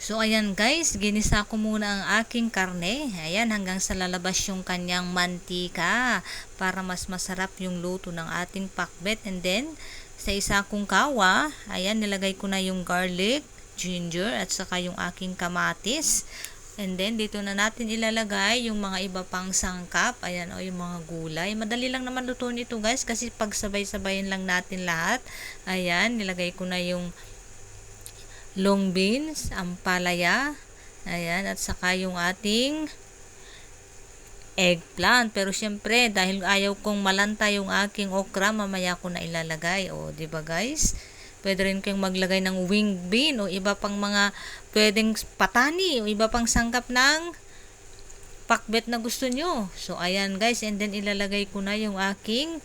So, ayan guys, ginisa ko muna ang aking karne. Ayan, hanggang sa lalabas yung kanyang mantika para mas masarap yung luto ng ating pakbet. And then, sa isa kong kawa, ayan, nilagay ko na yung garlic, ginger, at saka yung aking kamatis. And then, dito na natin ilalagay yung mga iba pang sangkap. Ayan, o yung mga gulay. Madali lang naman luto nito guys, kasi pag sabay-sabayin lang natin lahat. Ayan, nilagay ko na yung long beans, ampalaya, ayan, at saka yung ating eggplant. Pero syempre, dahil ayaw kong malanta yung aking okra, mamaya ko na ilalagay. O, di ba guys? Pwede rin kayong maglagay ng wing bean o iba pang mga pwedeng patani o iba pang sangkap ng pakbet na gusto nyo. So, ayan guys, and then ilalagay ko na yung aking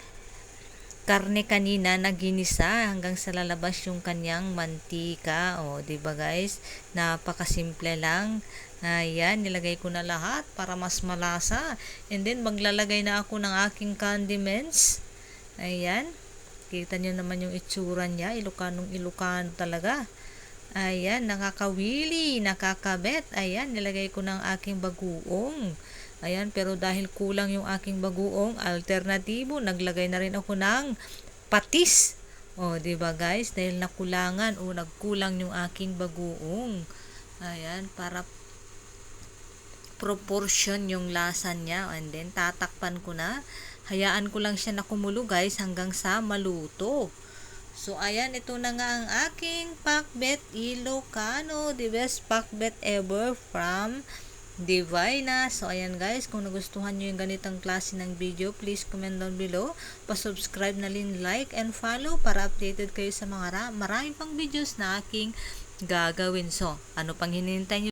karne kanina na ginisa hanggang sa lalabas yung kanyang mantika. O, di ba guys? Napakasimple lang. Ayan, nilagay ko na lahat para mas malasa. And then, maglalagay na ako ng aking condiments. Ayan. Kita nyo naman yung itsura niya. Ilocano talaga. Ayan, nakakawili, nakakabet. Ayan, nilagay ko ng aking bagoong. Ayan, pero dahil kulang yung aking bagoong, alternatibo, naglagay na rin ako ng patis. O, di ba guys? Dahil nakulangan o nagkulang yung aking bagoong. Ayan, para proportion yung lasa niya. And then, tatakpan ko na. Hayaan ko lang siya na kumulo guys hanggang sa maluto. So, ayan, ito na nga ang aking pakbet Ilocano. The best pakbet ever from Divina. So, ayan guys, kung nagustuhan nyo yung ganitang klase ng video, please comment down below. Pa-subscribe na rin, like, and follow para updated kayo sa mga maraming pang videos na aking gagawin. So, ano pang hinihintay nyo?